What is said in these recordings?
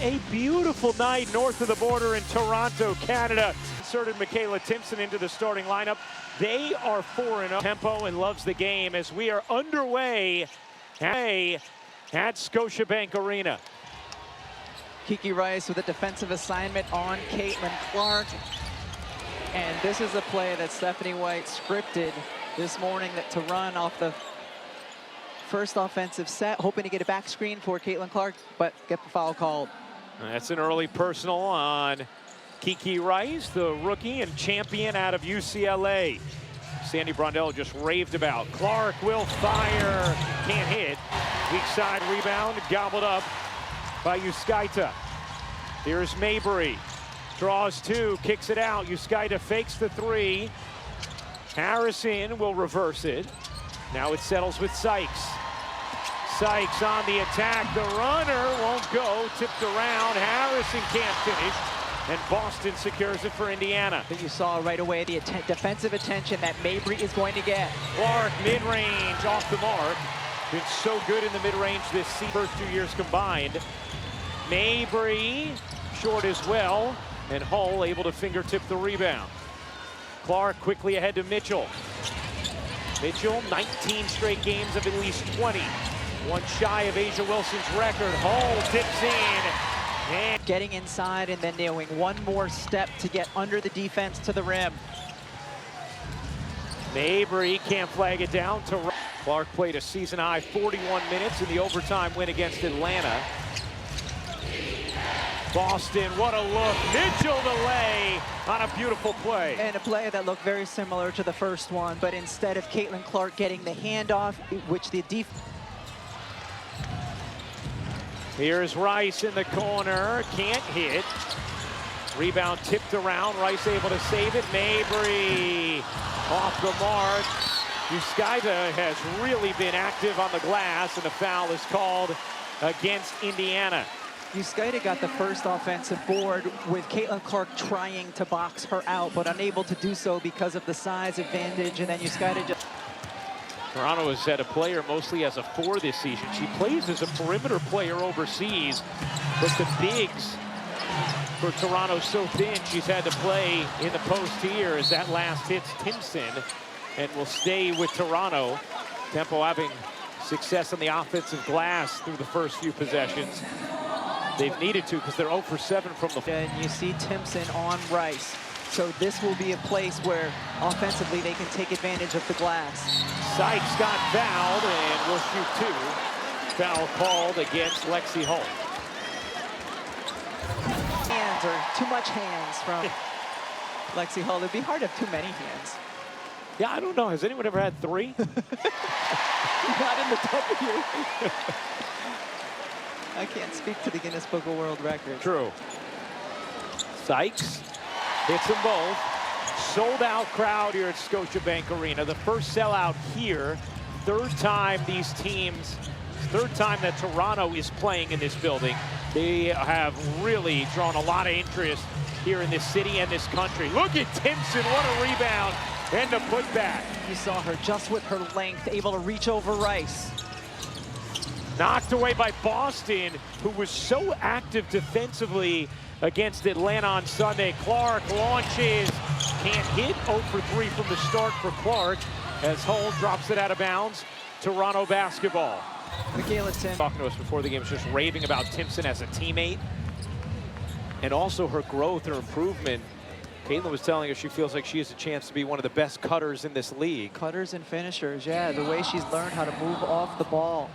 a beautiful night north of the border in Toronto, Canada. Inserted Michaela Timpson into the starting lineup. They are 4-0. Tempo and loves the game as we are underway at Scotiabank Arena. Kiki Rice with a defensive assignment on Caitlin Clark. And this is a play that Stephanie White scripted this morning to run off the first offensive set, hoping to get a back screen for Caitlin Clark, but get the foul called. That's an early personal on Kiki Rice, the rookie and champion out of UCLA. Sandy Brondell just raved about. Clark will fire, can't hit. Weak side rebound, gobbled up by Yuskaita. Here's Mabry, draws two, kicks it out. Yuskaita fakes the three. Harrison will reverse it. Now it settles with Sykes. Sykes on the attack, the runner won't go, tipped around. Harrison can't finish, and Boston secures it for Indiana. You saw right away the defensive attention that Mabry is going to get. Clark, mid-range, off the mark. Been so good in the mid-range this season, first 2 years combined. Mabry, short as well, and Hull able to fingertip the rebound. Clark quickly ahead to Mitchell. Mitchell, 19 straight games of at least 20. One shy of Asia Wilson's record. Hull tips in. And getting inside and then doing one more step to get under the defense to the rim. Mabry can't flag it down to Clark. Played a season-high 41 minutes in the overtime win against Atlanta. Boston, what a look. Mitchell to lay on a beautiful play. And a play that looked very similar to the first one, but instead of Caitlin Clark getting the handoff, which the defense. Here's Rice in the corner, can't hit. Rebound tipped around, Rice able to save it. Mabry off the mark. Yuskaita has really been active on the glass, and the foul is called against Indiana. Yuskaita got the first offensive board with Caitlin Clark trying to box her out, but unable to do so because of the size advantage, and then Yuskaita just... Toronto has had a player mostly as a 4 this season. She plays as a perimeter player overseas, but the bigs for Toronto so thin, she's had to play in the post here as that last hits Timpson and will stay with Toronto. Tempo having success on the offensive glass through the first few possessions. They've needed to because they're 0 for 7 from the... And you see Timpson on Rice. So this will be a place where offensively they can take advantage of the glass. Sykes got fouled and will shoot 2. Foul called against Lexi Hull. Hands or too much hands from Lexi Hull. It'd be hard to have too many hands. Yeah, I don't know. Has anyone ever had 3? Not in the W. I can't speak to the Guinness Book of World Records. True. Sykes hits them both. Sold out crowd here at Scotiabank Arena. The first sellout here. Third time that Toronto is playing in this building. They have really drawn a lot of interest here in this city and this country. Look at Timpson, what a rebound and a putback. You saw her just with her length, able to reach over Rice. Knocked away by Boston, who was so active defensively against Atlanta on Sunday. Clark launches, can't hit. 0 for 3 from the start for Clark as Hull drops it out of bounds. Toronto basketball. Michaela Timpson. Talking to us before the game, was just raving about Timpson as a teammate and also her growth, her improvement. Caitlin was telling us she feels like she has a chance to be one of the best cutters in this league. Cutters and finishers, yeah, the way she's learned how to move off the ball.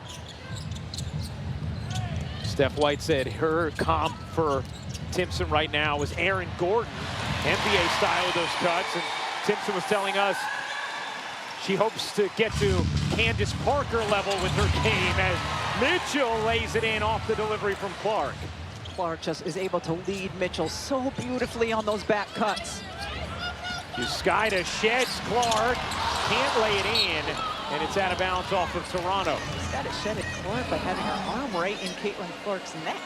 Steph White said her comp for Timpson right now is Aaron Gordon, NBA style of those cuts, and Timpson was telling us she hopes to get to Candace Parker level with her game as Mitchell lays it in off the delivery from Clark. Clark just is able to lead Mitchell so beautifully on those back cuts. Yuskaita sheds Clark, can't lay it in, and it's out of bounds off of Toronto. Yuskaita shedded Clark by having her arm right in Caitlin Clark's neck.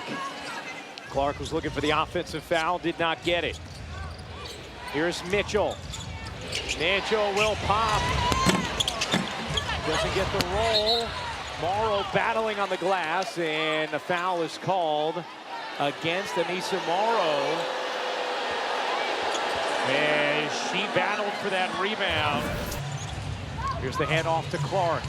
Clark was looking for the offensive foul, did not get it. Here's Mitchell. Mitchell will pop. Doesn't get the roll. Morrow battling on the glass, and a foul is called against Anissa Morrow. And she battled for that rebound. Here's the handoff to Clark,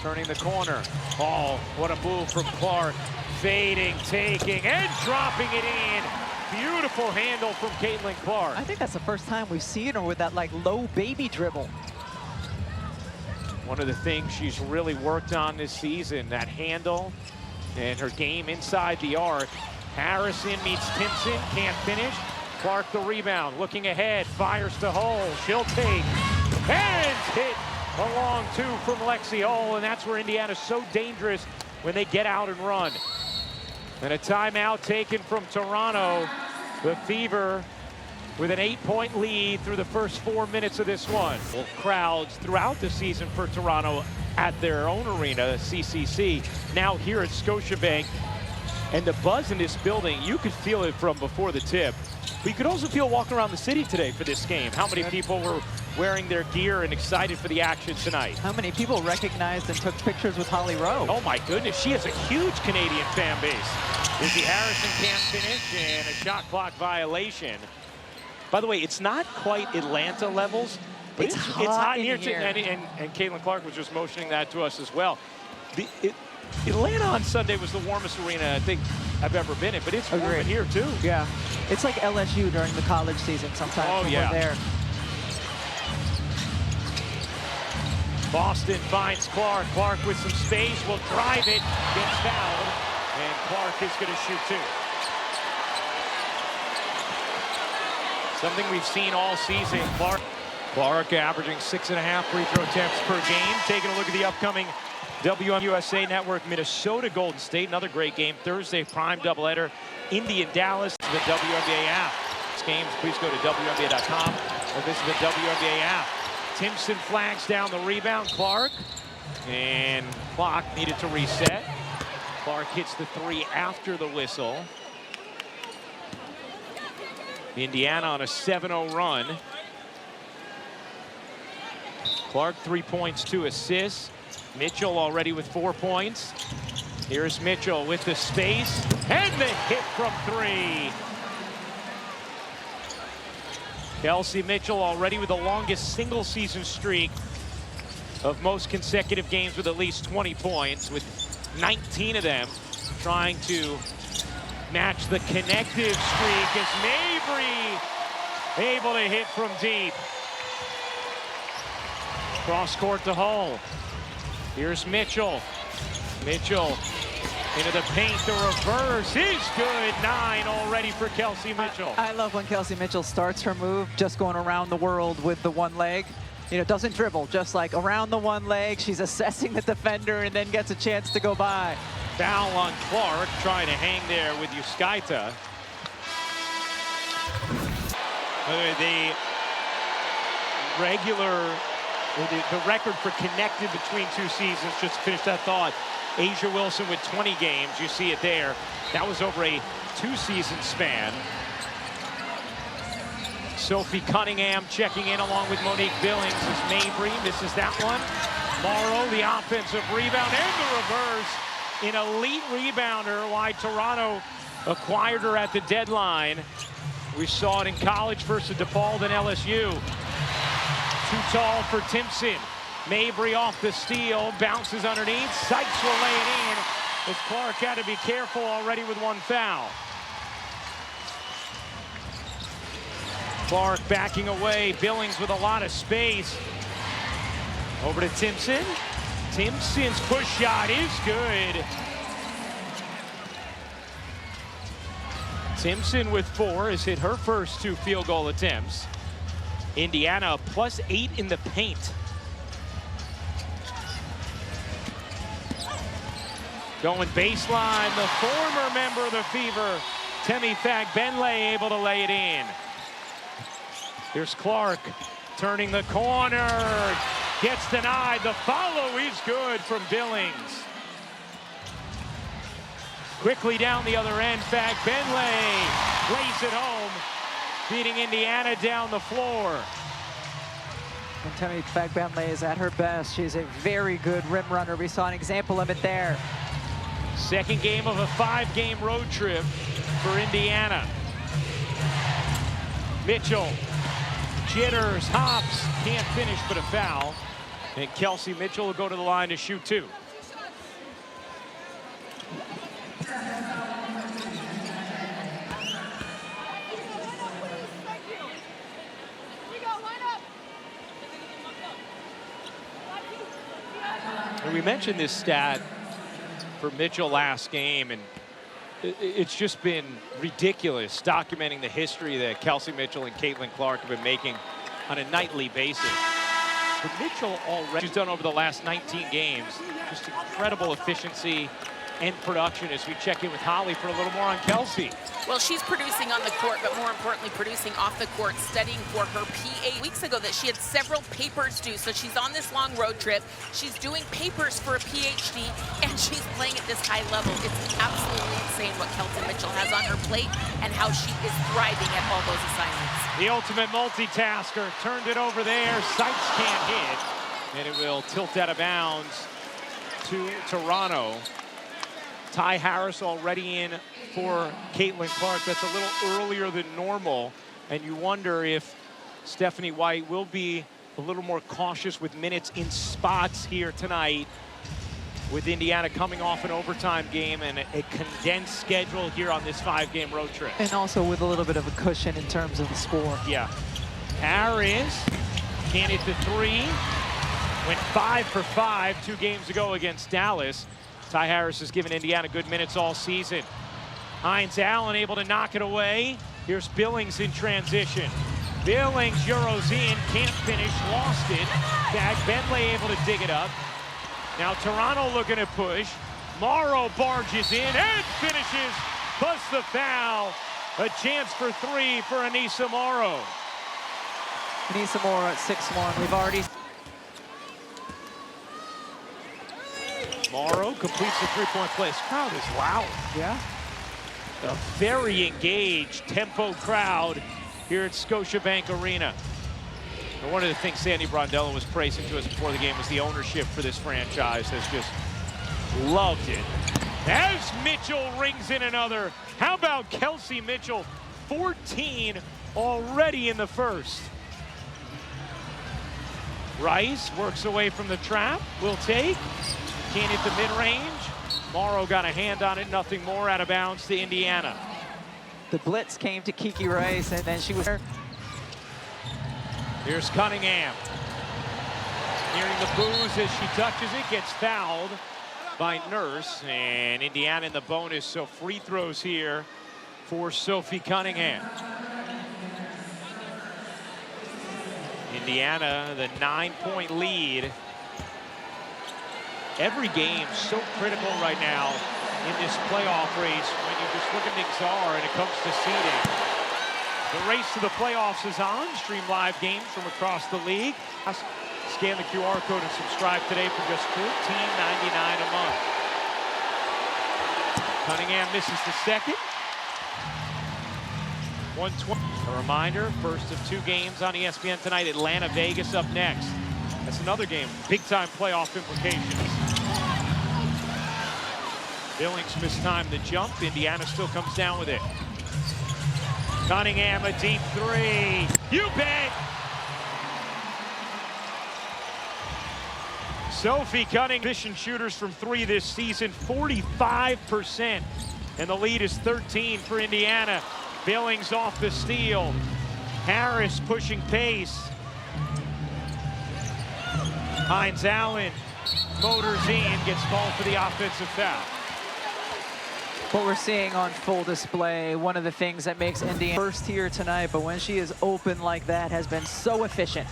turning the corner. Oh, what a move from Clark. Fading, taking, and dropping it in. Beautiful handle from Caitlin Clark. I think that's the first time we've seen her with that like low baby dribble. One of the things she's really worked on this season, that handle and her game inside the arc. Harrison meets Timpson, can't finish. Clark the rebound, looking ahead, fires to Hull. She'll take, and hit a long two from Lexi Hull, and that's where Indiana's so dangerous when they get out and run. And a timeout taken from Toronto. The Fever with an 8-point lead through the first 4 minutes of this one. Well, crowds throughout the season for Toronto at their own arena, CCC, now here at Scotiabank. And the buzz in this building, you could feel it from before the tip. But you could also feel walking around the city today for this game. How many people were wearing their gear and excited for the action tonight? How many people recognized and took pictures with Holly Rowe? Oh my goodness, she has a huge Canadian fan base. Izzy Harrison can't finish, and a shot clock violation. By the way, it's not quite Atlanta levels, but it's hot in here. And Caitlin Clark was just motioning that to us as well. Atlanta on Sunday was the warmest arena I think I've ever been in, but it's warm in here too. Yeah, it's like LSU during the college season sometimes. Oh yeah. We're there. Boston finds Clark. Clark with some space will drive it, gets fouled, and Clark is going to shoot two. Something we've seen all season. Clark averaging 6.5 free throw attempts per game. Taking a look at the upcoming WNBA Network, Minnesota Golden State, another great game. Thursday, prime doubleheader, Indy and Dallas. The WNBA app. This games, please go to WNBA.com or visit the WNBA app. Timpson flags down the rebound. Clark, and clock needed to reset. Clark hits the three after the whistle. Indiana on a 7-0 run. Clark 3 points, 2 assists. Mitchell already with 4 points. Here's Mitchell with the space and the hit from three. Kelsey Mitchell already with the longest single season streak of most consecutive games with at least 20 points, with 19 of them trying to match the connective streak as Mabry able to hit from deep. Cross court to Hull. Here's Mitchell. Mitchell into the paint. The reverse is good. 9 already for Kelsey Mitchell. I love when Kelsey Mitchell starts her move just going around the world with the one leg. You know, doesn't dribble, just like around the one leg. She's assessing the defender and then gets a chance to go by. Foul on Clark, trying to hang there with Yuskaita. The record for connected between two seasons, just to finish that thought, Asia Wilson with 20 games, you see it there. That was over a 2-season span. Sophie Cunningham checking in along with Monique Billings as Mabry misses that one. Morrow, the offensive rebound and the reverse. An elite rebounder, why Toronto acquired her at the deadline. We saw it in college versus DePaul and LSU. Too tall for Timpson. Mabry off the steal, bounces underneath. Sykes will lay it in as Clark had to be careful already with one foul. Clark backing away, Billings with a lot of space. Over to Timpson. Timpson's push shot is good. Timpson with 4 has hit her first 2 field goal attempts. Indiana +8 in the paint. Going baseline, the former member of the Fever, Temi Fagbenle, able to lay it in. Here's Clark turning the corner, gets denied. The follow is good from Billings. Quickly down the other end, Fagbenle lays it home, beating Indiana down the floor. And Temi Fagbenle is at her best. She's a very good rim runner. We saw an example of it there. Second game of a 5-game road trip for Indiana. Mitchell jitters, hops, can't finish, but a foul. And Kelsey Mitchell will go to the line to shoot 2. And we mentioned this stat for Mitchell last game, and it's just been ridiculous documenting the history that Kelsey Mitchell and Caitlin Clark have been making on a nightly basis. But Mitchell already, she's done over the last 19 games, just incredible efficiency and production as we check in with Holly for a little more on Kelsey. Well, she's producing on the court, but more importantly, producing off the court, studying for her PA. Weeks ago that she had several papers due, so she's on this long road trip. She's doing papers for a PhD, and she's playing at this high level. It's absolutely insane what Kelsey Mitchell has on her plate and how she is thriving at all those assignments. The ultimate multitasker turned it over there. Sights can't hit, and it will tilt out of bounds to Toronto. Ty Harris already in for Caitlin Clark. That's a little earlier than normal, and you wonder if Stephanie White will be a little more cautious with minutes in spots here tonight, with Indiana coming off an overtime game and a condensed schedule here on this 5-game road trip. And also with a little bit of a cushion in terms of the score. Yeah. Harris can't hit the 3. Went 5 for 5 2 games ago against Dallas. Ty Harris has given Indiana good minutes all season. Hines Allen able to knock it away. Here's Billings in transition. Billings Euros in, can't finish, lost it. Bag Bentley able to dig it up. Now Toronto looking to push. Morrow barges in and finishes. Busts the foul. A chance for 3 for Anissa Morrow. Anissa Morrow at 6'1". We've already... Morrow completes the 3-point play. This crowd is loud. Yeah. A very engaged tempo crowd here at Scotiabank Arena. And one of the things Sandy Brondello was praising to us before the game was the ownership for this franchise has just loved it. As Mitchell rings in another. How about Kelsey Mitchell? 14 already in the first. Rice works away from the trap. Will take. Can't hit the mid-range. Morrow got a hand on it, nothing more, out of bounds to Indiana. The blitz came to Kiki Rice, and then she was there. Here's Cunningham. Hearing the boos as she touches it, gets fouled by Nurse, and Indiana in the bonus, so free throws here for Sophie Cunningham. Indiana, the 9-point lead. Every game so critical right now in this playoff race when you just look at things are and it comes to seeding. The race to the playoffs is on. Stream live games from across the league. Scan the QR code and subscribe today for just $14.99 a month. Cunningham misses the second. 120. A reminder, first of 2 games on ESPN tonight. Atlanta, Vegas up next. That's another game, big-time playoff implications. Billings mistimed the jump. Indiana still comes down with it. Cunningham, a deep 3. You bet! Sophie Cunningham, efficient shooters from 3 this season, 45%. And the lead is 13 for Indiana. Billings off the steal. Harris pushing pace. Hines Allen motors in, gets called for the offensive foul. What we're seeing on full display, one of the things that makes Indiana first here tonight, but when she is open like that, has been so efficient.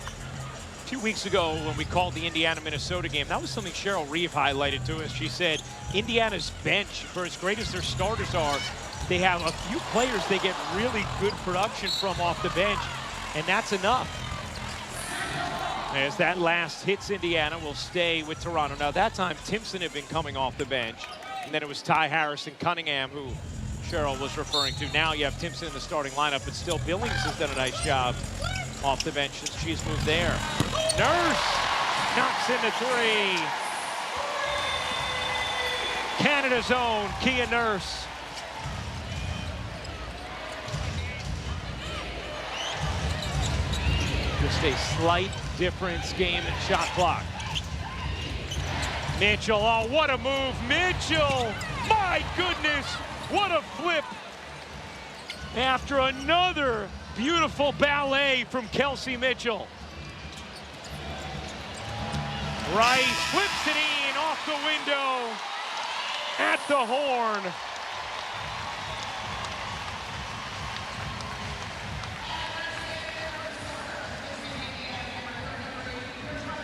2 weeks ago when we called the Indiana-Minnesota game, that was something Cheryl Reeve highlighted to us. She said Indiana's bench, for as great as their starters are, they have a few players they get really good production from off the bench, and that's enough. As that last hits Indiana, will stay with Toronto. Now that time, Timpson had been coming off the bench, and then it was Ty Harris and Cunningham who Cheryl was referring to. Now you have Timpson in the starting lineup, but still Billings has done a nice job off the bench since she's moved there. Nurse knocks in the 3. Canada's own Kia Nurse. just a slight difference game in shot clock. Mitchell, oh, what a move, Mitchell! My goodness, what a flip! After another beautiful ballet from Kelsey Mitchell. Rice flips it in off the window at the horn.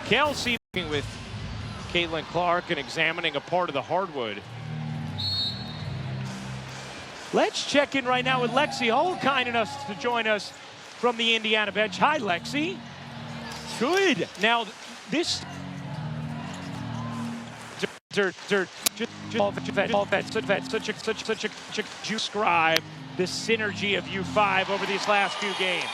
Kelsey with Caitlin Clark and examining a part of the hardwood. Let's check in right now with Lexi Hull, kind enough to join us from the Indiana bench. Hi, Lexi. Good. Now, this such a describe the synergy of you five over these last few games.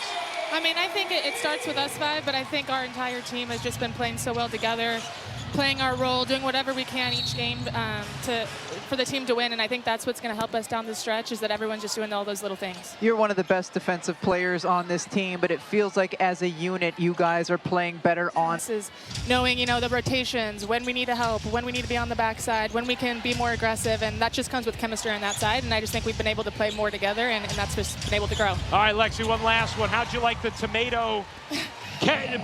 I mean, I think it starts with us five, but I think our entire team has just been playing so well together, playing our role, doing whatever we can each game for the team to win, and I think that's what's going to help us down the stretch, is that everyone's just doing all those little things. You're one of the best defensive players on this team, but it feels like as a unit, you guys are playing better on. This is knowing, you know, the rotations, when we need to help, when we need to be on the backside, when we can be more aggressive, and that just comes with chemistry on that side, and I just think we've been able to play more together, and that's just been able to grow. All right, Lexi, one last one. How'd you like the tomato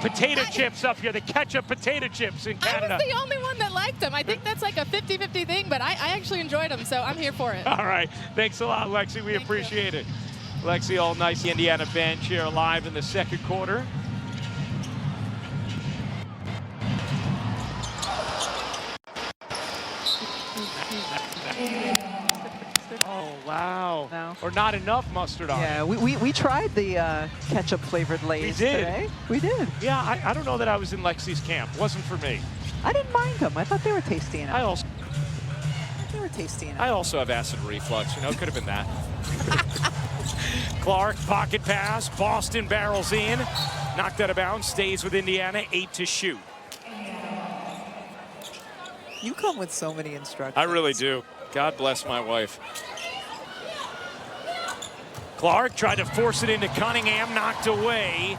potato chips up here, the ketchup potato chips in Canada? I was the only one that liked them. I think that's like a 50-50 thing, but I actually enjoyed them, so I'm here for it. All right. Thanks a lot, Lexi. We appreciate it. Lexi, all nice Indiana bench here live in the second quarter. Oh, wow. No. Or not enough mustard on it. Yeah, we tried the ketchup-flavored Lay's today. We did. Yeah, I don't know that I was in Lexi's camp. Wasn't for me. I didn't mind them. I thought they were tasty enough. They were tasty enough. I also have acid reflux. You know, it could have been that. Clark, pocket pass. Boston barrels in. Knocked out of bounds. Stays with Indiana. 8 to shoot. You come with so many instructions. I really do. God bless my wife. Clark tried to force it into Cunningham, knocked away.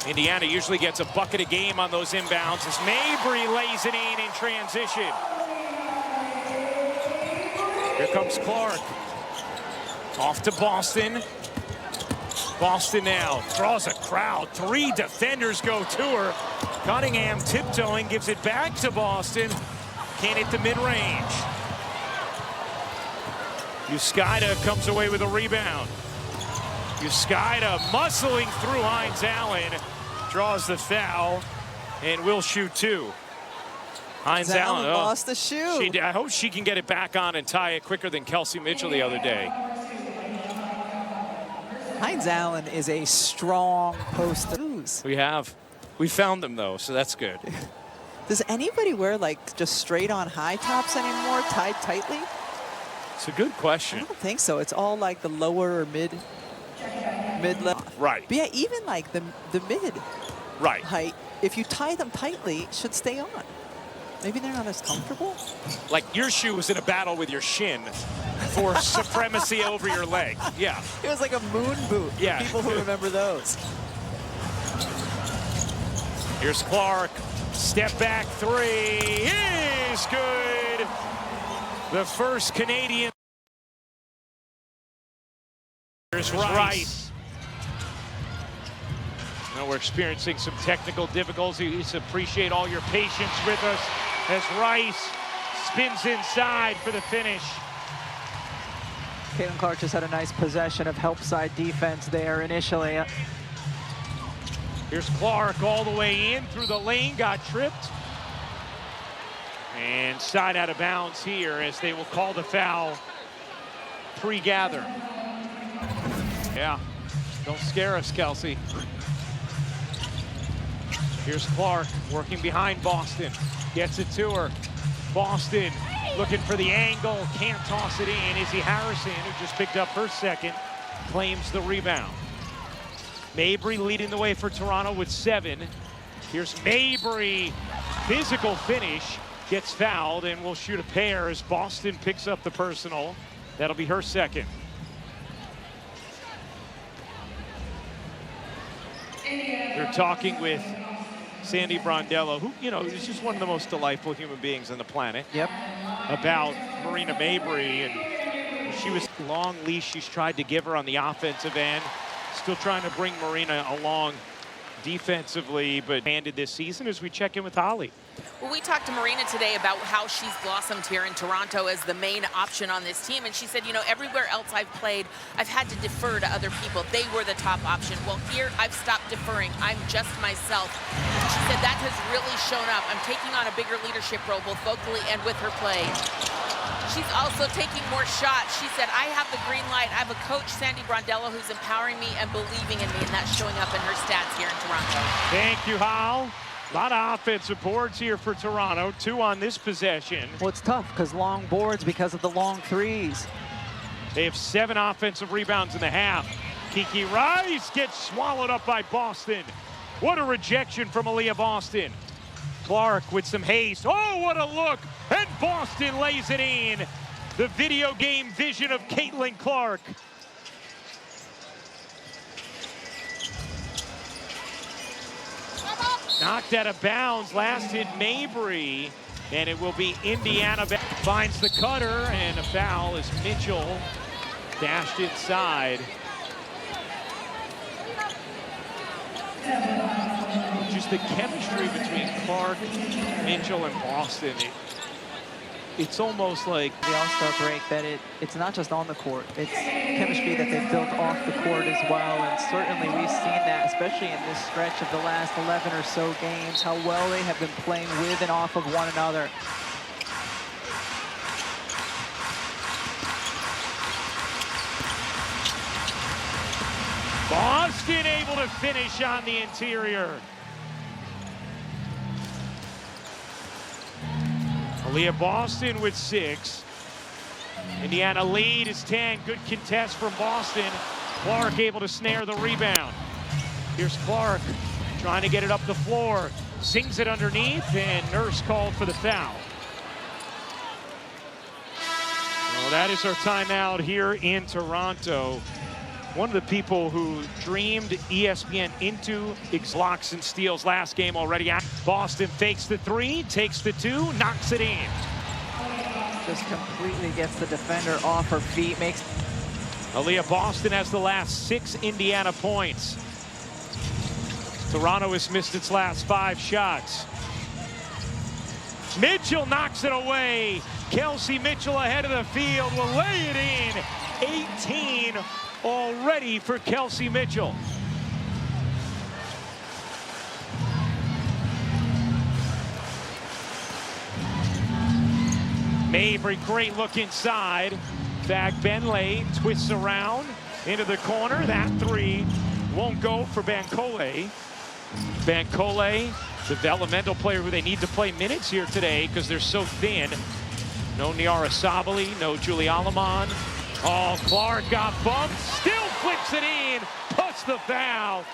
Indiana usually gets a bucket a game on those inbounds as Mabry lays it in transition. Here comes Clark. Off to Boston. Boston now draws a crowd. 3 defenders go to her. Cunningham tiptoeing, gives it back to Boston. Can't hit the mid-range. Uskaida comes away with a rebound. Uskaida muscling through Hines Allen, draws the foul, and will shoot 2. Hines Allen lost the shoe. I hope she can get it back on and tie it quicker than Kelsey Mitchell the other day. Hines Allen is a strong post. We found them though, so that's good. Does anybody wear like just straight on high tops anymore, tied tightly? It's a good question. I don't think so. It's all like the lower or mid level. Right. But yeah, even like the mid height, if you tie them tightly, it should stay on. Maybe they're not as comfortable. Like your shoe was in a battle with your shin for supremacy over your leg. Yeah. It was like a moon boot. Yeah. For people who remember those. Here's Clark. Step back 3 is good. The first Canadian. Here's Rice. Now we're experiencing some technical difficulties. Appreciate all your patience with us as Rice spins inside for the finish. Caitlin Clark just had a nice possession of help side defense there initially. Here's Clark all the way in through the lane, got tripped. And side out of bounds here as they will call the foul pre-gather. Yeah, don't scare us, Kelsey. Here's Clark working behind Boston. Gets it to her. Boston looking for the angle, can't toss it in. Izzy Harrison, who just picked up her second, claims the rebound. Mabry leading the way for Toronto with 7. Here's Mabry, physical finish, gets fouled and will shoot a pair as Boston picks up the personal. That'll be her second. Here's talking with Sandy Brondello, who, you know, is just one of the most delightful human beings on the planet. Yep. About Marina Mabry, and she was long leash she's tried to give her on the offensive end. Still trying to bring Marina along defensively, but handed this season as we check in with Holly. Well, we talked to Marina today about how she's blossomed here in Toronto as the main option on this team. And she said, you know, everywhere else I've played, I've had to defer to other people. They were the top option. Well, here I've stopped deferring. I'm just myself. She said that has really shown up. I'm taking on a bigger leadership role, both vocally and with her play. She's also taking more shots. She said, I have the green light. I have a coach, Sandy Brondello, who's empowering me and believing in me, and that's showing up in her stats here in Toronto. Thank you, Hal. A lot of offensive boards here for Toronto, 2 on this possession. Well, it's tough because long boards because of the long threes. They have 7 offensive rebounds in the half. Kiki Rice gets swallowed up by Boston. What a rejection from Aaliyah Boston. Clark with some haste. Oh, what a look. And Boston lays it in. The video game vision of Caitlin Clark. Knocked out of bounds, last hit Mabry, and it will be Indiana. Finds the cutter, and a foul as Mitchell dashed inside. Just the chemistry between Clark, Mitchell, and Boston. It's almost like the All-Star break that it's not just on the court, it's chemistry that they've built off the court as well, and certainly we've seen that, especially in this stretch of the last 11 or so games, how well they have been playing with and off of one another. Boston able to finish on the interior. Aaliyah Boston with 6. Indiana lead is 10. Good contest from Boston. Clark able to snare the rebound. Here's Clark trying to get it up the floor. Sings it underneath, and Nurse called for the foul. Well, that is our timeout here in Toronto. One of the people who dreamed ESPN into locks and steals last game already. Boston fakes the 3, takes the 2, knocks it in. Just completely gets the defender off her feet. Makes Aaliyah Boston has the last 6 Indiana points. Toronto has missed its last 5 shots. Mitchell knocks it away. Kelsey Mitchell ahead of the field will lay it in. 18 already for Kelsey Mitchell. Mabry, great look inside. Benley twists around into the corner. That 3 won't go for Bancole. Bancole, developmental player who they need to play minutes here today because they're so thin. No Niara Sabali, no Julie Alamon. Oh, Clark got bumped, still flips it in, puts the foul.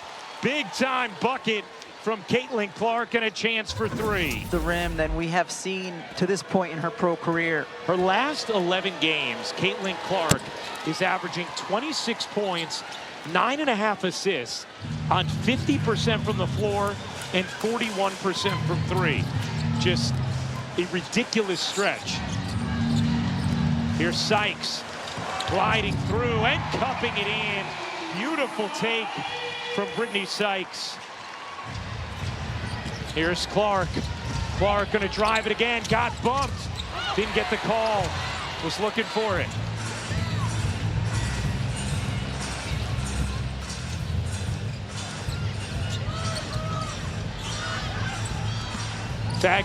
Big time bucket from Caitlin Clark and a chance for 3. The rim than we have seen to this point in her pro career. Her last 11 games, Caitlin Clark is averaging 26 points, 9.5 assists on 50% from the floor and 41% from 3. Just a ridiculous stretch. Here's Sykes gliding through and cupping it in. Beautiful take from Brittany Sykes. Here's Clark. Clark gonna drive it again, got bumped. Didn't get the call, was looking for it.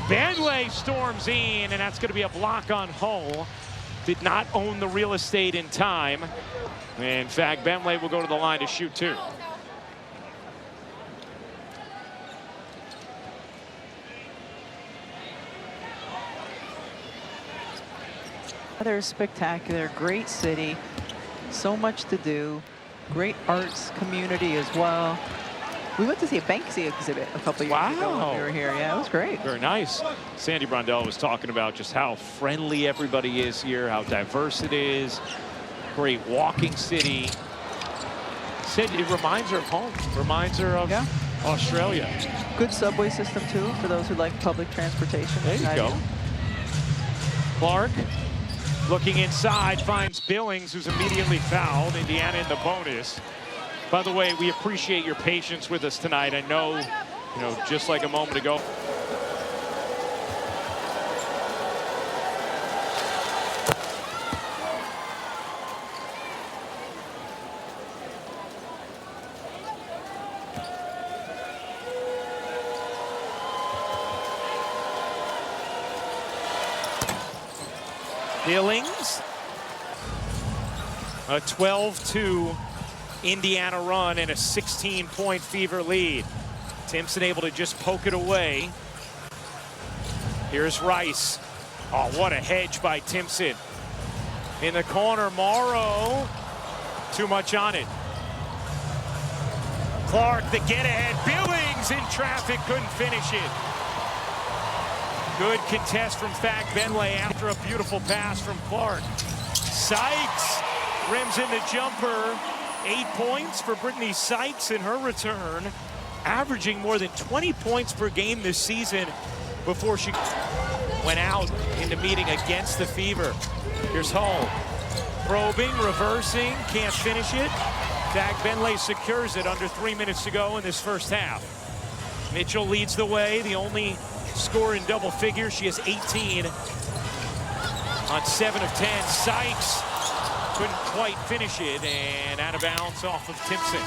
Benley storms in, and that's gonna be a block on Hull. Did not own the real estate in time. In fact, Benley will go to the line to shoot 2. They're spectacular, great city, so much to do, great arts community as well. We went to see a Banksy exhibit a couple years ago when we were here. Yeah, it was great. Very nice. Sandy Brondello was talking about just how friendly everybody is here, how diverse it is. Great walking city. Said it reminds her of home. Reminds her of Australia. Good subway system, too, for those who like public transportation. There you go. Clark looking inside, finds Billings, who's immediately fouled. Indiana in the bonus. By the way, we appreciate your patience with us tonight. I know, just like a moment ago. Billings, a 12-2 Indiana run and a 16-point Fever lead. Timpson able to just poke it away. Here's Rice. Oh, what a hedge by Timpson. In the corner, Morrow. Too much on it. Clark, the get-ahead. Billings in traffic, couldn't finish it. Good contest from Benley after a beautiful pass from Clark. Sykes rims in the jumper. 8 points for Brittany Sykes in her return, averaging more than 20 points per game this season before she went out in the meeting against the Fever. Here's Hull. Probing, reversing, can't finish it. Benley secures it under 3 minutes to go in this first half. Mitchell leads the way, the only score in double figures. She has 18 on 7 of 10. Sykes couldn't quite finish it, and out of bounds off of Timpson.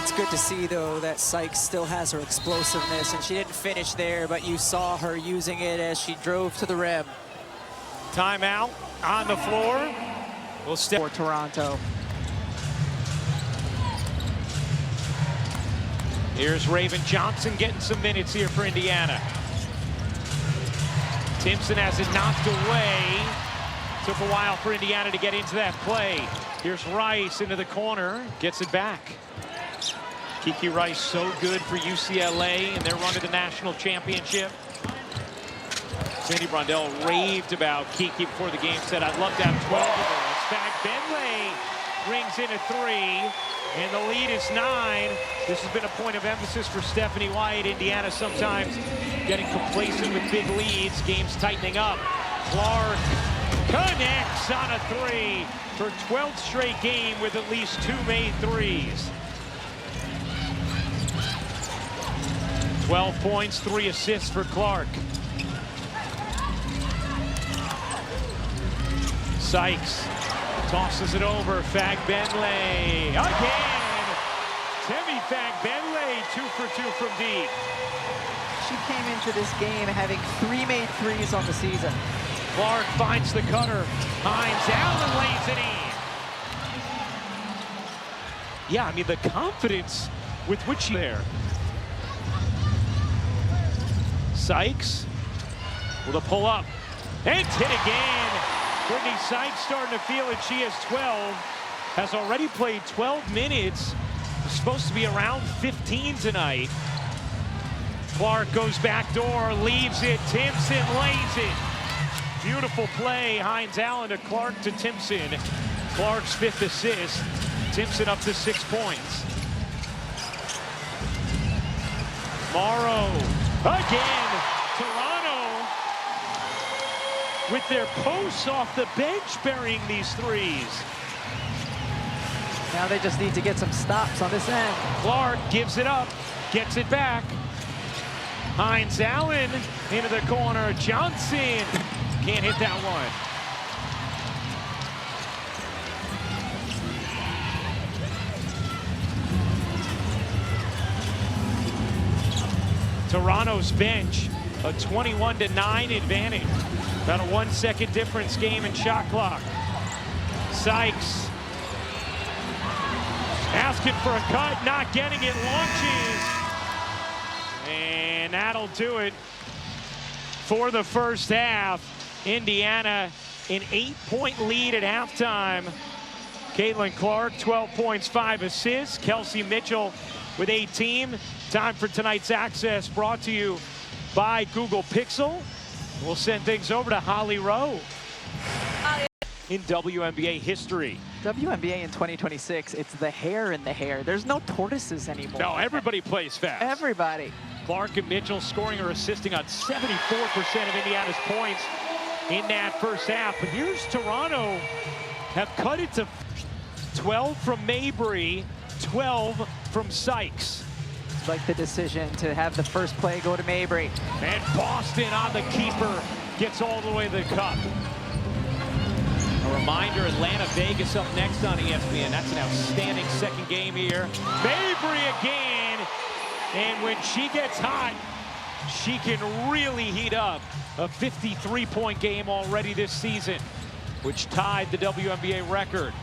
It's good to see, though, that Sykes still has her explosiveness, and she didn't finish there, but you saw her using it as she drove to the rim. Timeout on the floor. We'll step for Toronto. Here's Raven Johnson getting some minutes here for Indiana. Timpson has it knocked away. Took a while for Indiana to get into that play. Here's Rice into the corner, gets it back. Kiki Rice so good for UCLA in their run to the national championship. Sandy Brondell raved about Kiki before the game, said, I'd love to have 12 of her. It's back. Benley rings in a 3, and the lead is 9. This has been a point of emphasis for Stephanie White. Indiana sometimes getting complacent with big leads, games tightening up. Clark connects on a 3 for 12th straight game with at least 2 made threes. 12 points, 3 assists for Clark. Sykes tosses it over. Benley again. Temi Benley 2 for 2 from deep. She came into this game having 3 made threes on the season. Clark finds the cutter. Hines Allen lays it in. Yeah, I mean, the confidence with which she's there. Sykes with a pull up. And hit again. Brittany Sykes starting to feel it. She has 12. Has already played 12 minutes. Supposed to be around 15 tonight. Clark goes back door, leaves it. Timpson lays it. Beautiful play. Hines Allen to Clark to Timpson. Clark's 5th assist. Timpson up to 6 points. Morrow again. Toronto with their posts off the bench burying these threes. Now they just need to get some stops on this end. Clark gives it up, gets it back. Hines Allen into the corner. Johnson can't hit that one. Toronto's bench, a 21-9 advantage. About a 1-second difference game in shot clock. Sykes asking for a cut, not getting it, launches. And that'll do it for the first half. Indiana an 8-point lead at halftime. Caitlin Clark, 12 points, 5 assists. Kelsey Mitchell with 18. Time for tonight's Access, brought to you by Google Pixel. We'll send things over to Holly Rowe. In WNBA history, WNBA in 2026, it's the hair in the hair. There's no tortoises anymore. No, everybody plays fast. Everybody. Clark and Mitchell scoring or assisting on 74% of Indiana's points in that first half. But here's Toronto have cut it to 12 from Mabry, 12 from Sykes. It's like the decision to have the first play go to Mabry. And Boston on the keeper gets all the way to the cup. A reminder, Atlanta, Vegas up next on ESPN. That's an outstanding second game here. Mabry again. And when she gets hot, she can really heat up. A 53-point game already this season, which tied the WNBA record.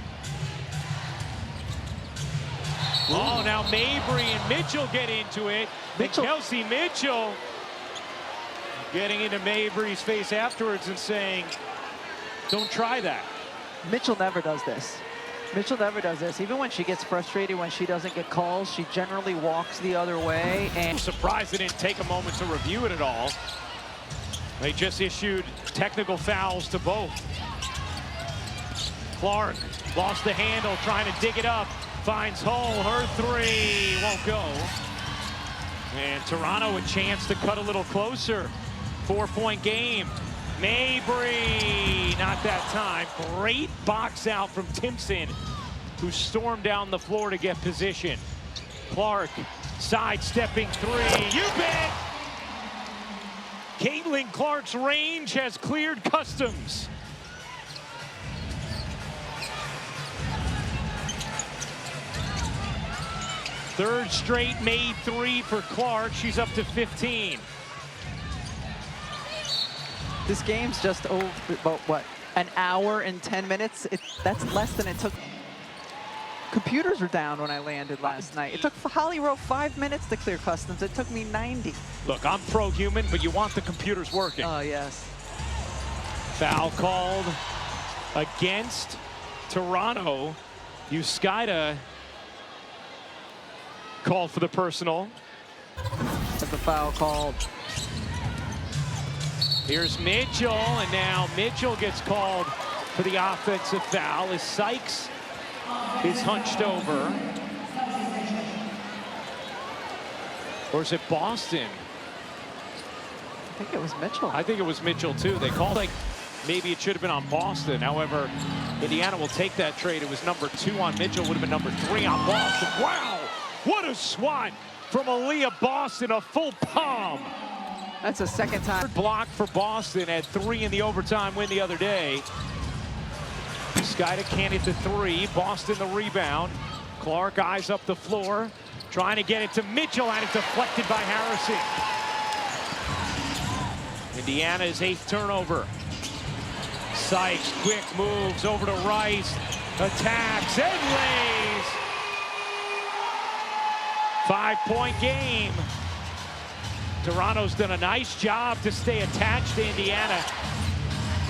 Oh, now Mabry and Mitchell get into it. Mitchell. Kelsey Mitchell getting into Mabry's face afterwards and saying, don't try that. Mitchell never does this. Mitchell never does this. Even when she gets frustrated, when she doesn't get calls, she generally walks the other way. And I'm surprised they didn't take a moment to review it at all. They just issued technical fouls to both. Clark lost the handle, trying to dig it up. Finds Hull, her three won't go. And Toronto a chance to cut a little closer. 4-point game. Mabry, not that time. Great box out from Timpson, who stormed down the floor to get position. Clark sidestepping three. You bet! Caitlin Clark's range has cleared customs. Third straight made three for Clark. She's up to 15. this game's just over about, what, an hour and 10 minutes? That's less than it took. Computers were down when I landed last night. It took Holly Rowe 5 minutes to clear customs. It took me 90. Look, I'm pro-human, but you want the computers working. Oh, yes. Foul called against Toronto. Uskaida called for the personal. That's a foul called. Here's Mitchell, and now Mitchell gets called for the offensive foul as Sykes is hunched over. Or is it Boston? I think it was Mitchell. I think it was Mitchell, too. They called like maybe it should have been on Boston. However, Indiana will take that trade. It was number 2 on Mitchell, would have been number 3 on Boston. Wow, what a swat from Aaliyah Boston, a full palm. That's the second time. Third block for Boston, had 3 in the overtime win the other day. Uskaida can't hit the 3. Boston the rebound. Clark eyes up the floor, trying to get it to Mitchell, and it's deflected by Harrison. Indiana's 8th turnover. Sykes, quick moves over to Rice, attacks and lays. 5-point game. Toronto's done a nice job to stay attached to Indiana.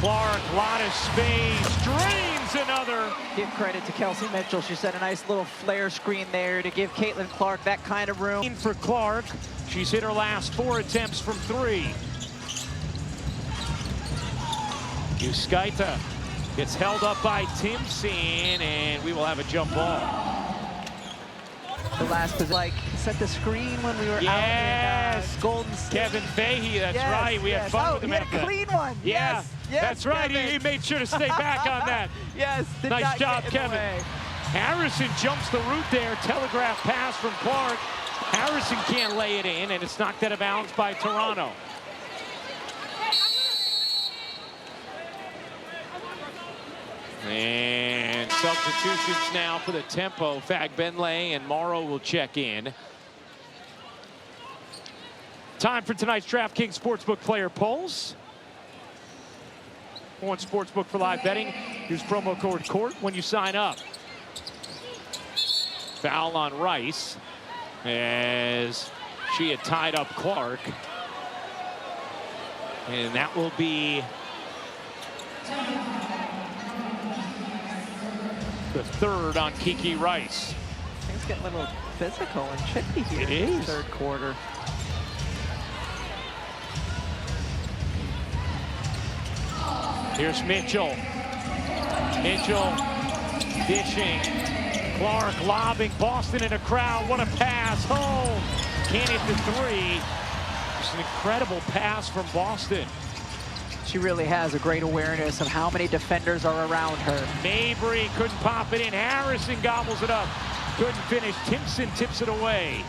Clark, lot of space, drains another. Give credit to Kelsey Mitchell. She set a nice little flare screen there to give Caitlin Clark that kind of room. For Clark, she's hit her last 4 attempts from 3. Uskaida gets held up by Timpson, and we will have a jump ball. The last position, like, set the screen when we were out in Golden State. Kevin Fahey, that's right. We had fun with him. He had a clean one. Yeah, yes, that's right. He made sure to stay back on that. Yes, nice job, Kevin. Harrison jumps the route there. Telegraph pass from Clark. Harrison can't lay it in, and it's knocked out of bounds by Toronto. And substitutions now for the tempo. Fagbenle and Morrow will check in. Time for tonight's DraftKings Sportsbook player polls. One Sportsbook for live betting. Use promo code COURT when you sign up. Foul on Rice as she had tied up Clark. And that will be the 3rd on Kiki Rice. Things get a little physical and chippy here It in the is. 3rd quarter. Here's Mitchell. Mitchell Dishing. Clark lobbing. Boston in a crowd. What a pass. Home. Can't hit the three. Just an incredible pass from Boston. She really has a great awareness of how many defenders are around her. Mabry couldn't pop it in. Harrison gobbles it up. Couldn't finish. Timpson tips it away.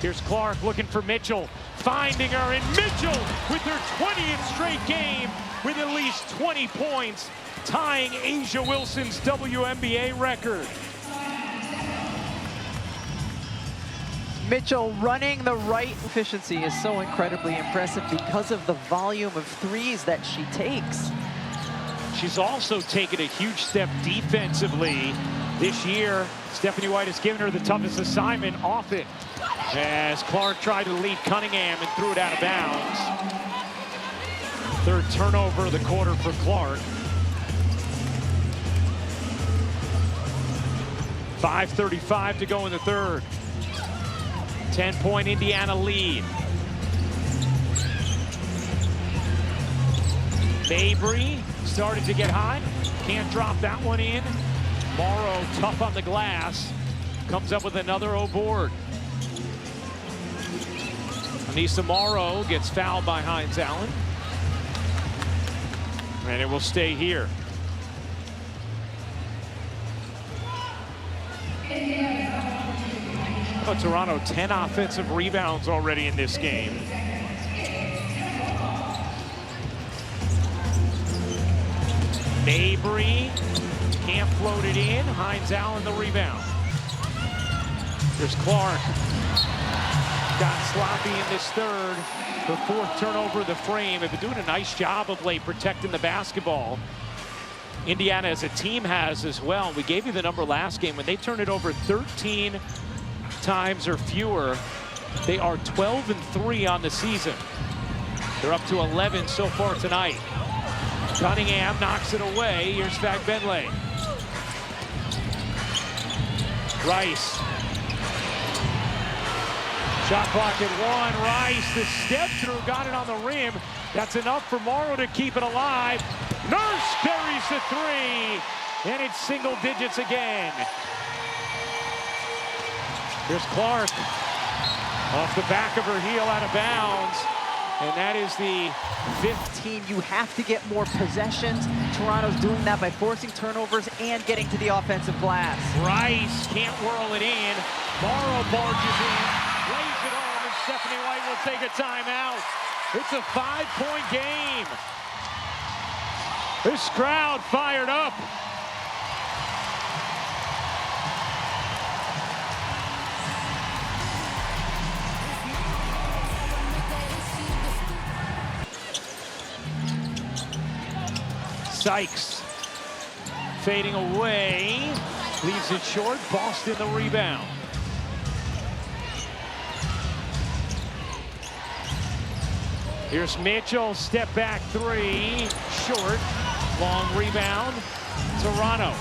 Here's Clark looking for Mitchell. Finding her, and Mitchell with her 20th straight game with at least 20 points, tying Asia Wilson's WNBA record. Mitchell running the right efficiency is so incredibly impressive because of the volume of threes that she takes. She's also taken a huge step defensively this year. Stephanie White has given her the toughest assignment often, as Clark tried to lead Cunningham and threw it out of bounds. Third turnover of the quarter for Clark. 5:35 to go in the third. 10-point Indiana lead. Mabry started to get hot. Can't drop that one in. Morrow tough on the glass. Comes up with another board. Anissa Morrow gets fouled by Hines Allen. And it will stay here. Oh, Toronto, 10 offensive rebounds already in this game. Mabry can't float it in. Hines Allen the rebound. There's Clark. Got sloppy in this third. Her fourth turnover of the frame. They've been doing a nice job of late protecting the basketball. Indiana as a team has as well. We gave you the number last game. When they turn it over 13 times or fewer, they are 12-3 on the season. They're up to 11 so far tonight. Cunningham knocks it away. Here's Fagbenle. Rice. Shot clock at 1. Rice, the step through, got it on the rim. That's enough for Morrow to keep it alive. Nurse buries the three, and it's single digits again. Here's Clark. Off the back of her heel, out of bounds. And that is the 15. You have to get more possessions. Toronto's doing that by forcing turnovers and getting to the offensive glass. Rice can't whirl it in. Morrow barges in, lays it home, and Stephanie White will take a timeout. It's a 5-point game. This crowd fired up. Sykes fading away, leaves it short. Boston the rebound. Here's Mitchell, step back three, short, long rebound, Toronto.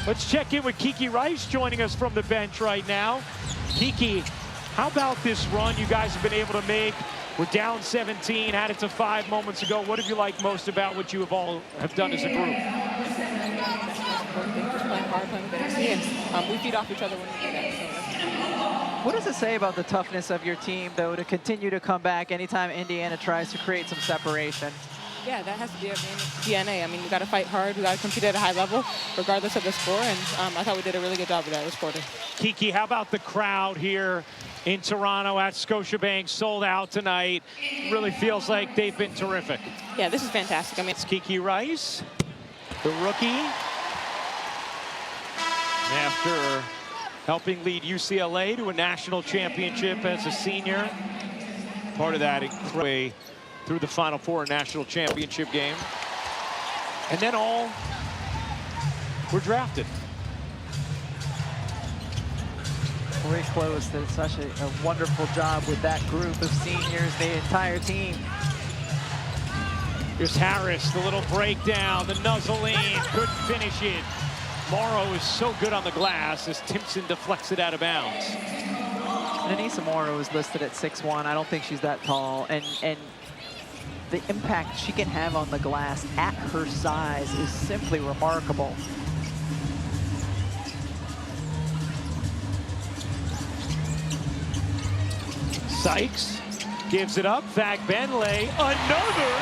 Let's check in with Kiki Rice joining us from the bench right now. Kiki, how about this run you guys have been able to make? We're down 17, had it to 5 moments ago. What have you liked most about what you have all have done as a group? Just playing hard, playing with energy, and we feed off each other when we do that. So. What does it say about the toughness of your team, though, to continue to come back anytime Indiana tries to create some separation? Yeah, that has to be our DNA. I mean, we got to fight hard. We got to compete at a high level, regardless of the score. And I thought we did a really good job of that this quarter. Kiki, how about the crowd here in Toronto at Scotiabank, sold out tonight? Really feels like they've been terrific. Yeah, this is fantastic. I mean, it's Kiki Rice, the rookie, after helping lead UCLA to a national championship as a senior. Part of that incredible through the Final Four national championship game. And then all were drafted. Corey Close did such a wonderful job with that group of seniors, the entire team. Here's Harris, the little breakdown, the nuzzle in, couldn't finish it. Morrow is so good on the glass as Timpson deflects it out of bounds. And Anissa Morrow is listed at 6'1". I don't think she's that tall. And the impact she can have on the glass at her size is simply remarkable. Sykes gives it up. Fagbenle, another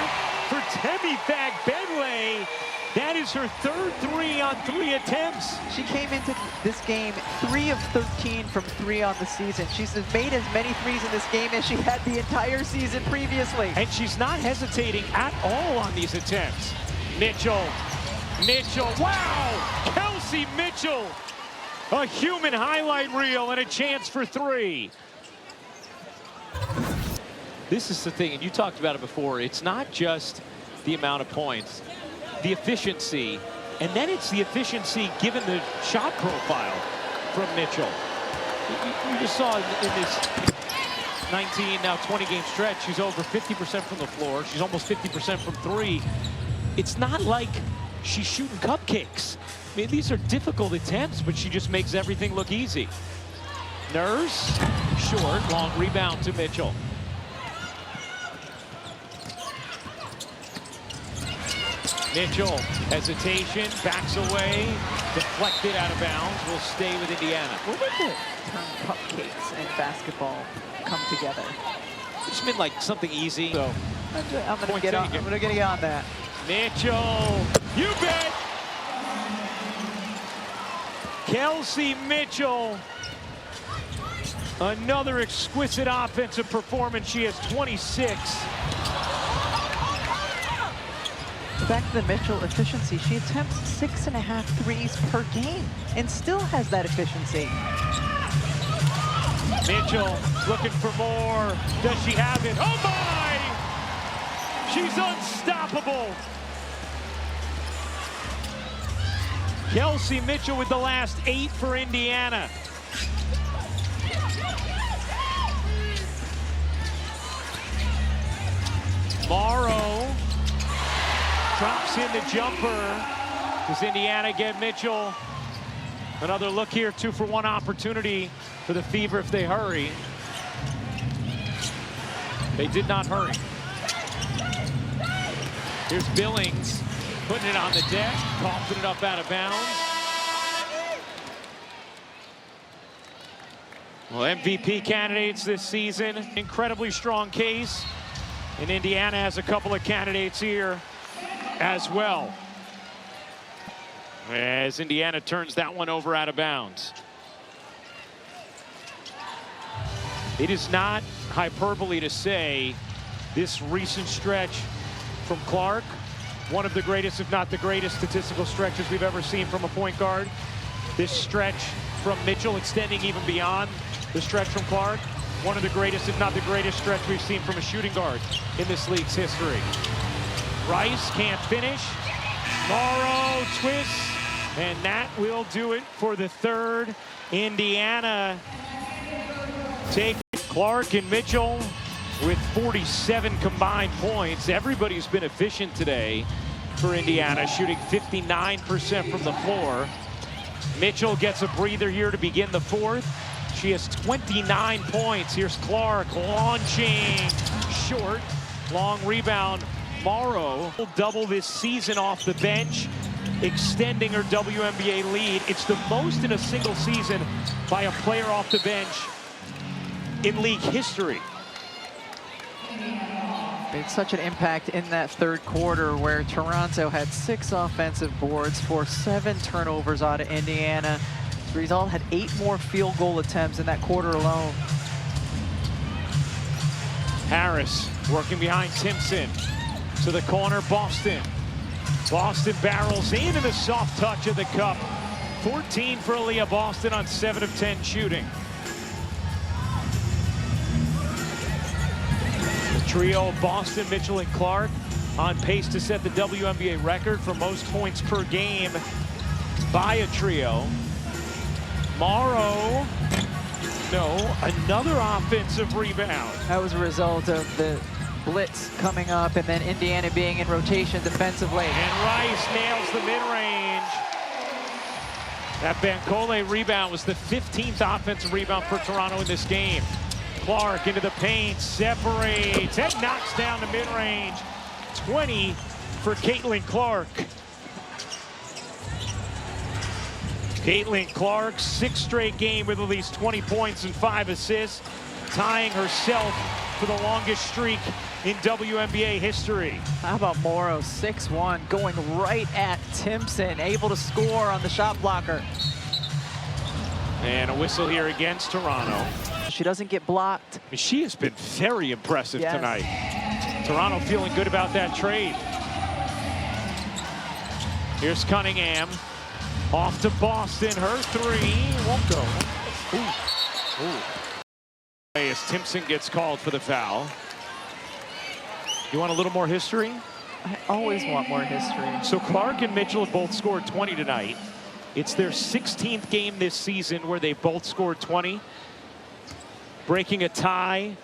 for Temi Fagbenle. That is her third 3 on 3 attempts. She came into this game 3 of 13 from 3 on the season. She's made as many threes in this game as she had the entire season previously. And she's not hesitating at all on these attempts. Mitchell, wow! Kelsey Mitchell, a human highlight reel and a chance for 3. This is the thing, and you talked about it before, it's not just the amount of points, the efficiency, and then it's the efficiency given the shot profile from Mitchell. You just saw in this 19, now 20-game stretch, she's over 50% from the floor. She's almost 50% from 3. It's not like she's shooting cupcakes. I mean, these are difficult attempts, but she just makes everything look easy. Nurse, short, long rebound to Mitchell. Mitchell, hesitation, backs away, deflected out of bounds, will stay with Indiana. What would the term cupcakes and basketball come together? It's been like something easy. So I'm gonna get on that. Mitchell, you bet! Kelsey Mitchell, another exquisite offensive performance. She has 26. Back to the Mitchell efficiency. She attempts 6.5 threes per game and still has that efficiency. Mitchell looking for more. Does she have it? Oh my! She's unstoppable. Kelsey Mitchell with the last 8 for Indiana. Morrow drops in the jumper. Does Indiana get Mitchell? Another look here, 2-for-1 opportunity for the Fever if they hurry. They did not hurry. Here's Billings putting it on the deck, coughing it up out of bounds. Well, MVP candidates this season, incredibly strong case. And Indiana has a couple of candidates here as well, as Indiana turns that one over out of bounds. It is not hyperbole to say this recent stretch from Clark, one of the greatest, if not the greatest, statistical stretches we've ever seen from a point guard. This stretch from Mitchell extending even beyond the stretch from Clark, one of the greatest, if not the greatest stretch we've seen from a shooting guard in this league's history. Rice can't finish. Morrow twists, and that will do it for the third. Indiana take Clark and Mitchell with 47 combined points. Everybody's been efficient today for Indiana, shooting 59% from the floor. Mitchell gets a breather here to begin the fourth. She has 29 points. Here's Clark launching short. Long rebound. Morrow will double this season off the bench, extending her WNBA lead. It's the most in a single season by a player off the bench in league history. Made such an impact in that third quarter where Toronto had 6 offensive boards, forced 7 turnovers out of Indiana. As a result, had 8 more field goal attempts in that quarter alone. Harris working behind Timpson. To the corner, Boston. Boston barrels in and a soft touch of the cup. 14 for Aaliyah Boston on 7 of 10 shooting. The trio of Boston, Mitchell, and Clark on pace to set the WNBA record for most points per game by a trio. Morrow, no, another offensive rebound. That was a result of the blitz coming up and then Indiana being in rotation defensively. And Rice nails the mid-range. That Bancole rebound was the 15th offensive rebound for Toronto in this game. Clark into the paint, separates, and knocks down the mid-range. 20 for Caitlin Clark. Caitlin Clark, 6th straight game with at least 20 points and 5 assists. tying herself for the longest streak in WNBA history. How about Morrow, 6'1", going right at Timpson, able to score on the shot blocker. And a whistle here against Toronto. She doesn't get blocked. I mean, she has been very impressive tonight. Toronto feeling good about that trade. Here's Cunningham. Off to Boston. Her three won't go. Ooh. Ooh. As Timpson gets called for the foul. You want a little more history? I always want more history. So Clark and Mitchell have both scored 20 tonight. It's their 16th game this season where they both scored 20. Breaking a tie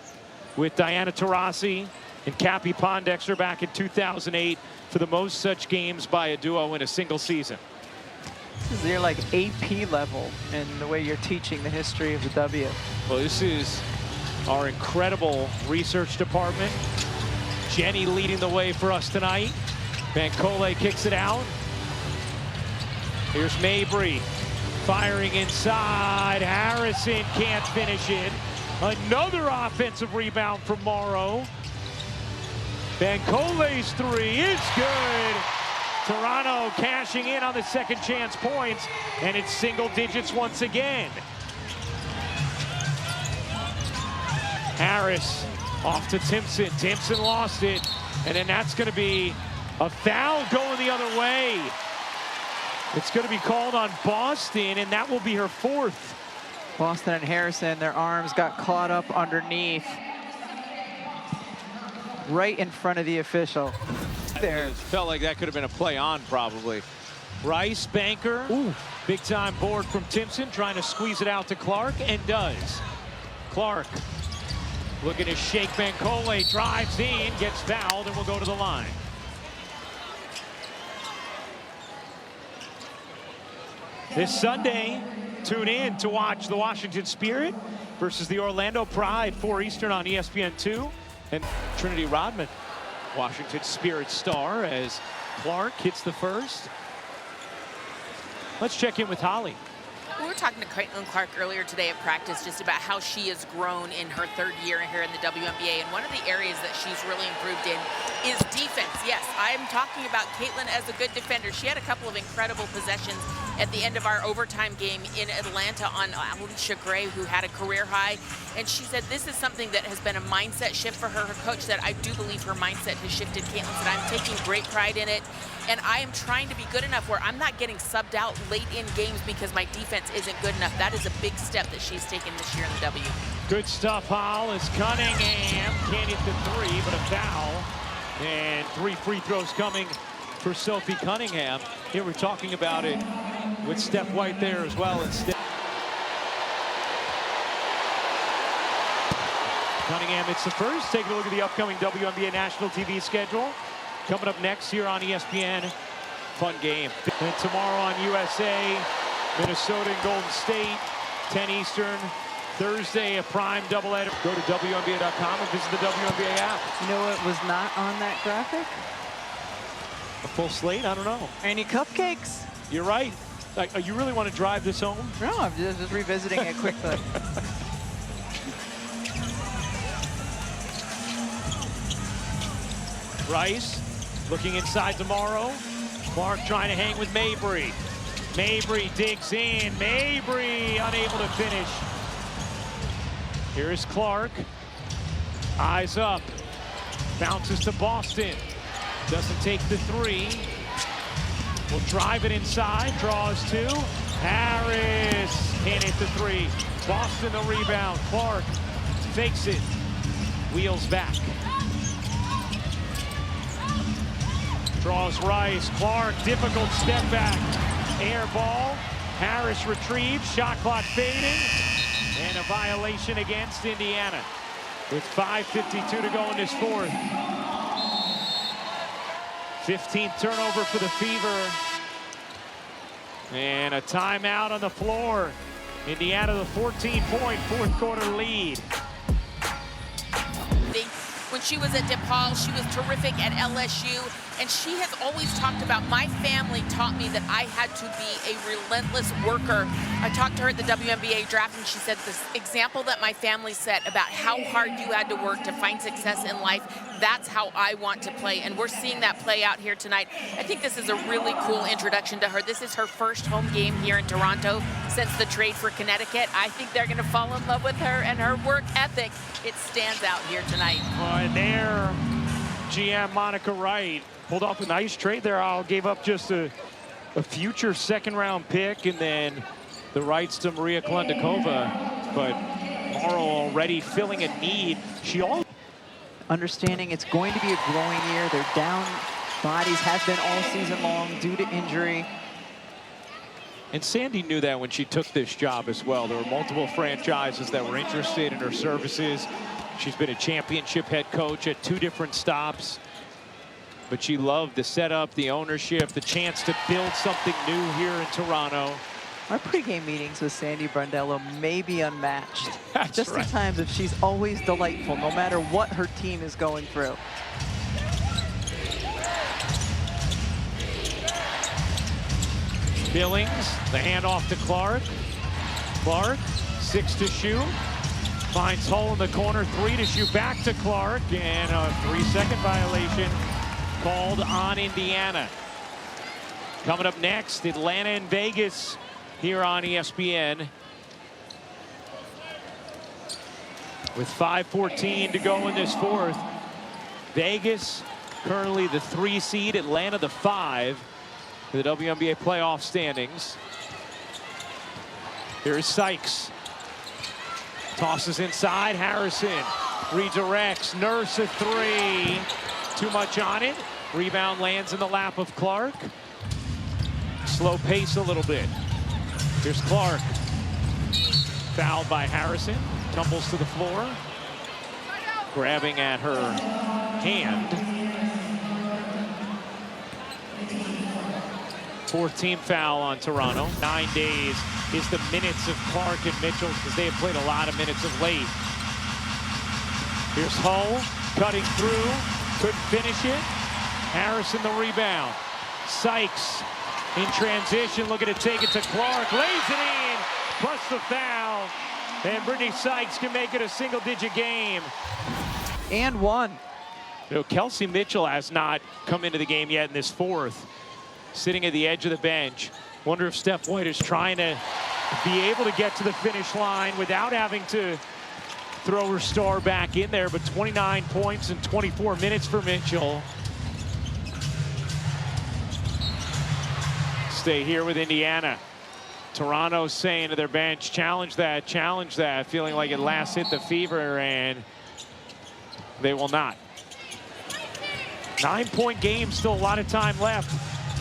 with Diana Taurasi and Cappie Pondexter back in 2008 for the most such games by a duo in a single season. This is your like AP level in the way you're teaching the history of the W. Well, this is our incredible research department. Jenny leading the way for us tonight. Van Cole kicks it out. Here's Mabry firing inside. Harrison can't finish it. Another offensive rebound from Morrow. Van Cole's three is good. Toronto cashing in on the second chance points, and it's single digits once again. Harris off to Timpson. Timpson lost it, and then that's going to be a foul going the other way. It's going to be called on Boston, and that will be her fourth. Boston and Harrison, their arms got caught up underneath. Right in front of the official. There. It felt like that could have been a play on, probably. Rice, banker. Ooh. Big time board from Timpson, trying to squeeze it out to Clark, and does. Clark looking to shake Van Cole, drives in, gets fouled, and will go to the line. This Sunday, tune in to watch the Washington Spirit versus the Orlando Pride, 4 Eastern on ESPN2. And Trinity Rodman, Washington Spirit star, as Clark hits the first. Let's check in with Holly. We were talking to Caitlin Clark earlier today at practice just about how she has grown in her third year here in the WNBA. And one of the areas that she's really improved in is defense. Yes, I'm talking about Caitlin as a good defender. She had a couple of incredible possessions at the end of our overtime game in Atlanta on Alicia Gray, who had a career high. And she said this is something that has been a mindset shift for her. Her coach said, I do believe her mindset has shifted. Caitlin said, I'm taking great pride in it. And I am trying to be good enough where I'm not getting subbed out late in games because my defense isn't good enough. That is a big step that she's taken this year in the W. Good stuff, Hall, as Cunningham can't hit the three, but a foul. And 3 free throws coming for Sophie Cunningham. Here we're talking about it with Steph White there as well. Instead, Cunningham hits the first. Take a look at the upcoming WNBA national TV schedule. Coming up next here on ESPN. Fun game. And tomorrow on USA, Minnesota and Golden State, 10 Eastern. Thursday, a prime doubleheader. Go to WNBA.com and visit the WNBA app. You know what was not on that graphic? A full slate? I don't know. Any cupcakes? You're right. You really want to drive this home? No, I'm just revisiting it quickly. Rice looking inside tomorrow. Clark trying to hang with Mabry. Mabry digs in. Mabry unable to finish. Here's Clark. Eyes up. Bounces to Boston. Doesn't take the three. Will drive it inside. Draws two. Harris can't hit the three. Boston the rebound. Clark fakes it. Wheels back. Draws Rice. Clark, difficult step back. Air ball. Harris retrieves. Shot clock fading. And a violation against Indiana. With 5:52 to go in this fourth. 15th turnover for the Fever. And a timeout on the floor. Indiana the 14-point fourth quarter lead. When she was at DePaul, she was terrific at LSU. And she has always talked about, my family taught me that I had to be a relentless worker. I talked to her at the WNBA draft, and she said this example that my family set about how hard you had to work to find success in life, that's how I want to play. And we're seeing that play out here tonight. I think this is a really cool introduction to her. This is her first home game here in Toronto since the trade for Connecticut. I think they're going to fall in love with her and her work ethic. It stands out here tonight. And there, GM Monica Wright pulled off a nice trade there. Al gave up just a future second-round pick and then the rights to Maria Klundikova. But Morrow already filling a need. She all Understanding it's going to be a growing year. Their down bodies have been all season long due to injury. And Sandy knew that when she took this job as well. There were multiple franchises that were interested in her services. She's been a championship head coach at 2 different stops. But she loved the setup, the ownership, the chance to build something new here in Toronto. Our pregame meetings with Sandy Brondello may be unmatched. That's just right. in times that she's always delightful, no matter what her team is going through. Billings, the handoff to Clark. Clark, 6 to shoot. Finds hole in the corner, 3 to shoot, back to Clark, and a 3-second violation called on Indiana. Coming up next, Atlanta and Vegas here on ESPN. With 5:14 to go in this fourth. Vegas currently the 3 seed, Atlanta the 5 for the WNBA playoff standings. Here's Sykes. Tosses inside, Harrison redirects, Nurse a 3. Too much on it. Rebound lands in the lap of Clark. Slow pace a little bit. Here's Clark. Fouled by Harrison. Tumbles to the floor. Grabbing at her hand. 14th foul on Toronto. 9 days is the minutes of Clark and Mitchell because they have played a lot of minutes of late. Here's Hull cutting through. Couldn't finish it. Harrison the rebound. Sykes in transition, looking to take it to Clark. Lays it in, plus the foul. And Brittany Sykes can make it a single-digit game. And one. You know, Kelsey Mitchell has not come into the game yet in this fourth. Sitting at the edge of the bench. Wonder if Steph White is trying to be able to get to the finish line without having to throw her star back in there. But 29 points in 24 minutes for Mitchell. Stay here with Indiana. Toronto saying to their bench, challenge that, feeling like it last hit the fever, and they will not. 9-point game, still a lot of time left.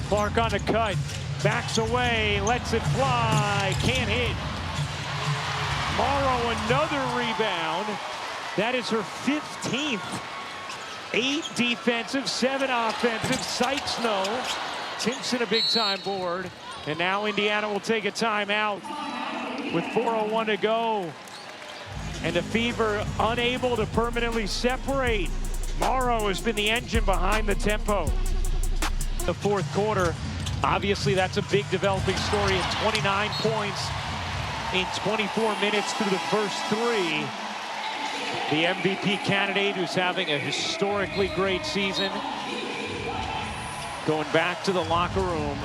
Clark on the cut, backs away, lets it fly, can't hit. Morrow another rebound. That is her 15th. 8 defensive, 7 offensive. Sykes no. Timpson a big time board. And now Indiana will take a timeout with 4:01 to go. And the Fever unable to permanently separate. Morrow has been the engine behind the tempo. The fourth quarter, obviously that's a big developing story at 29 points in 24 minutes through the first 3. The MVP candidate who's having a historically great season. Going back to the locker room.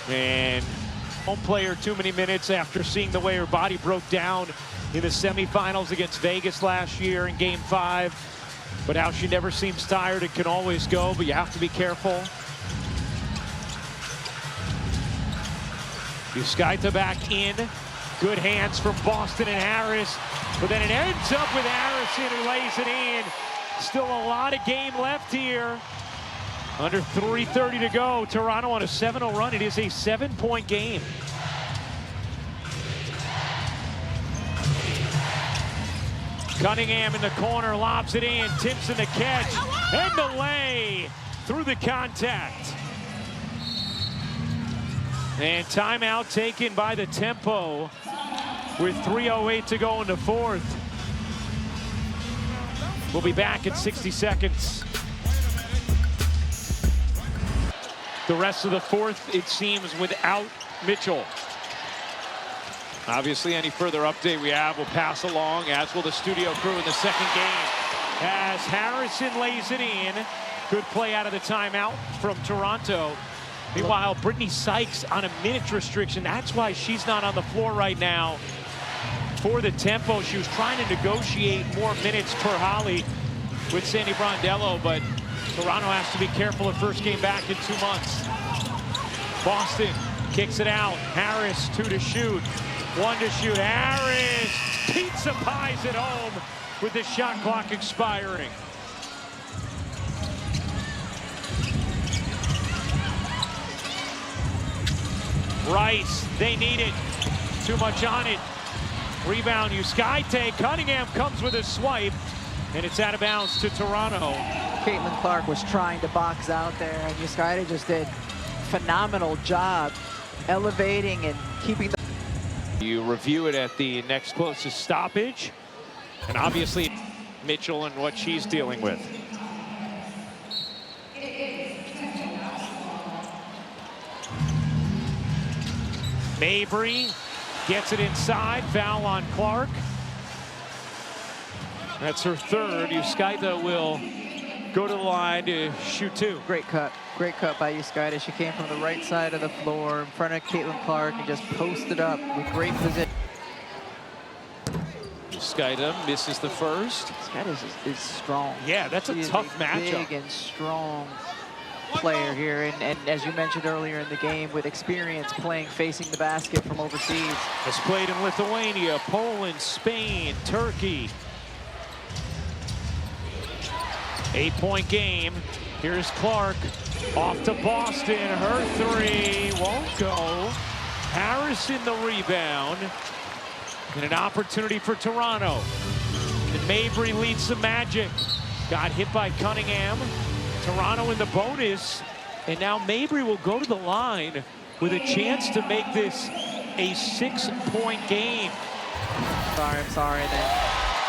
And home player too many minutes after seeing the way her body broke down in the semifinals against Vegas last year in Game 5. But how she never seems tired. It can always go, but you have to be careful. Yuskaita back in. Good hands from Boston and Harris. But then it ends up with Harrison who lays it in. Still a lot of game left here. Under 3:30 to go. Toronto on a 7-0 run. It is a 7-point game. Cunningham in the corner, lobs it in. Timpson to catch. And the lay through the contact. And timeout taken by the Tempo with 3:08 to go in the fourth. We'll be back in 60 seconds. the rest of the fourth, it seems, without Mitchell. Obviously, any further update we have will pass along, as will the studio crew in the second game. As Harrison lays it in. Good play out of the timeout from Toronto. Meanwhile, Brittany Sykes on a minutes restriction. That's why she's not on the floor right now for the tempo. She was trying to negotiate more minutes per Holly with Sandy Brondello, but Toronto has to be careful her first game back in 2 months. Boston kicks it out. Harris, 2 to shoot. 1 to shoot. Harris pizza pies it home with the shot clock expiring. Rice, they need it. Too much on it. Rebound, Euskaite. Cunningham comes with a swipe, and it's out of bounds to Toronto. Caitlin Clark was trying to box out there, and Euskaite just did a phenomenal job elevating and keeping the... You review it at the next closest stoppage, and obviously Mitchell and what she's dealing with. Mabry gets it inside, foul on Clark. That's her third. Euskaite will go to the line to shoot 2. Great cut by Euskaite. She came from the right side of the floor in front of Caitlin Clark and just posted up with great position. Euskaite misses the first. Euskaite is strong. Yeah, that's a tough matchup. Big and strong player here, and as you mentioned earlier in the game, with experience playing facing the basket from overseas. Has played in Lithuania, Poland, Spain, Turkey. 8-point game. Here's Clark off to Boston. Her 3 won't go. Harrison the rebound, and an opportunity for Toronto. And Mabry leads the Magic. Got hit by Cunningham. Toronto in the bonus, and now Mabry will go to the line with a chance to make this a 6-point game. I'm sorry, then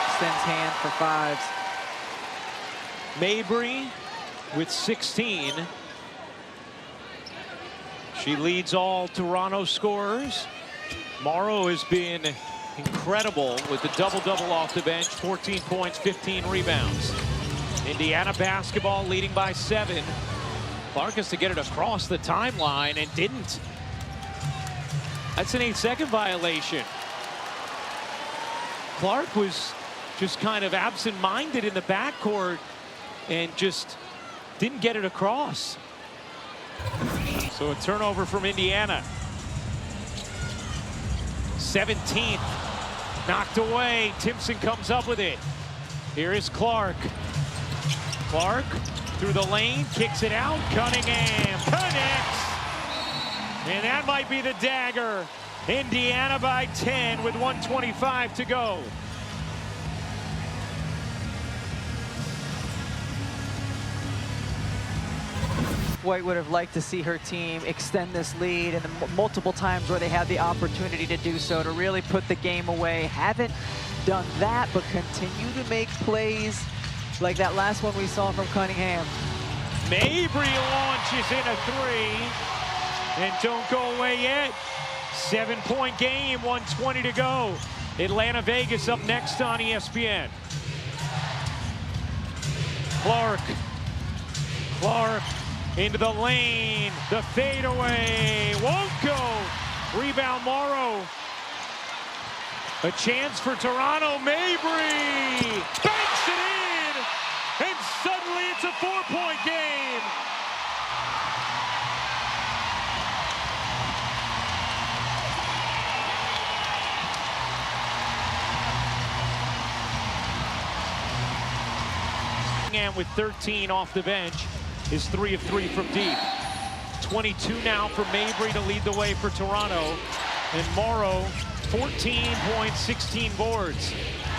extends hand for 5s. Mabry with 16. She leads all Toronto scorers. Morrow has been incredible with the double-double off the bench, 14 points, 15 rebounds. Indiana basketball leading by 7. Clark has to get it across the timeline and didn't. That's an 8-second violation. Clark was just kind of absent-minded in the backcourt and just didn't get it across. So a turnover from Indiana. 17th, knocked away. Timpson comes up with it. Here is Clark. Clark through the lane, kicks it out. Cunningham connects. And that might be the dagger. Indiana by 10 with 1:25 to go. White would have liked to see her team extend this lead, and the multiple times where they had the opportunity to do so, to really put the game away. Haven't done that, but continue to make plays like that last one we saw from Cunningham. Mabry launches in a 3 and don't go away yet. 7-point game, 1:20 to go. Atlanta, Vegas up next on ESPN. Clark into the lane. The fadeaway won't go. Rebound Morrow. A chance for Toronto. Mabry banks it in, and suddenly it's a 4-point game. And with 13 off the bench, is 3 of 3 from deep. 22 now for Mabry to lead the way for Toronto. And Morrow, 14 points, 16 boards.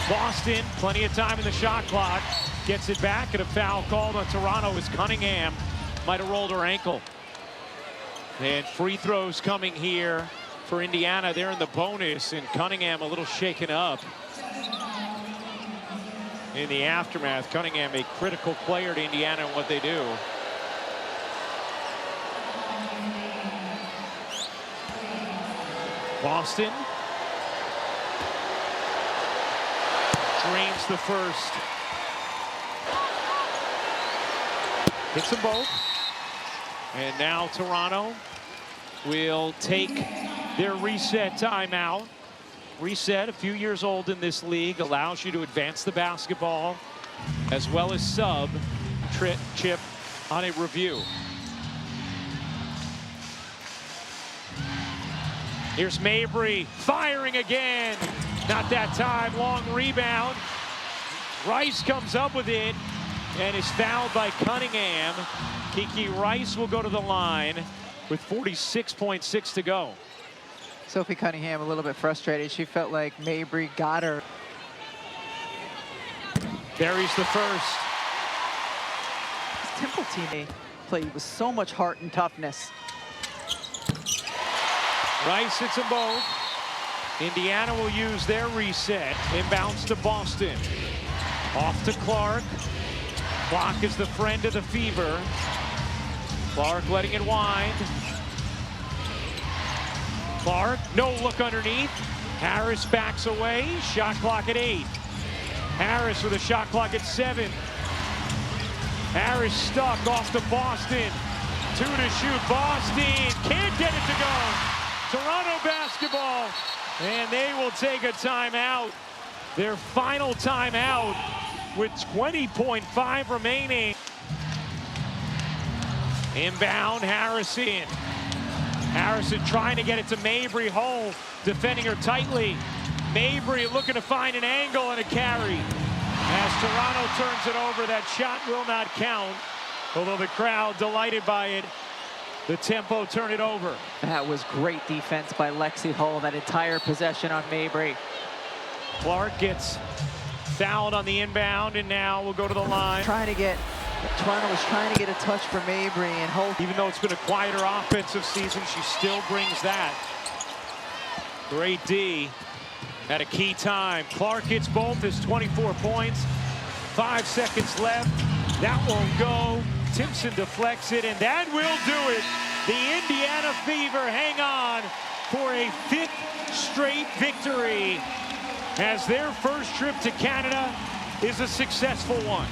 Boston, plenty of time in the shot clock. Gets it back, and a foul called on Toronto as Cunningham might have rolled her ankle. And free throws coming here for Indiana. They're in the bonus, and Cunningham a little shaken up. In the aftermath, Cunningham a critical player to Indiana in what they do. Boston drains the first. Hits them both. And now Toronto will take their reset timeout. Reset, a few years old in this league, allows you to advance the basketball as well as sub chip on a review. Here's Mabry firing again. Not that time, long rebound. Rice comes up with it and is fouled by Cunningham. Kiki Rice will go to the line with 46.6 to go. Sophie Cunningham a little bit frustrated. She felt like Mabry got her. Buries the first. This Temple team played with so much heart and toughness. Rice hits them both. Indiana will use their reset. Inbounds to Boston. Off to Clark. Clock is the friend of the Fever. Clark letting it wind. Clark, no look underneath. Harris backs away. Shot clock at 8. Harris with a shot clock at 7. Harris stuck off to Boston. 2 to shoot. Boston can't get it to go. Toronto basketball, and they will take a timeout. Their final timeout with 20.5 remaining. Inbound, Harrison. Harrison trying to get it to Mabry. Hull defending her tightly. Mabry looking to find an angle and a carry. As Toronto turns it over, that shot will not count. Although the crowd delighted by it, the Tempo turn it over. That was great defense by Lexi Hull, that entire possession on Mabry. Clark gets fouled on the inbound, and now we'll go to the line. Toronto was trying to get a touch for Mabry, and Hull. Even though it's been a quieter offensive season, she still brings that. Great D at a key time. Clark hits both, his 24 points. 5 seconds left. That won't go. Timpson deflects it, and that will do it. The Indiana Fever hang on for a 5th straight victory as their first trip to Canada is a successful one.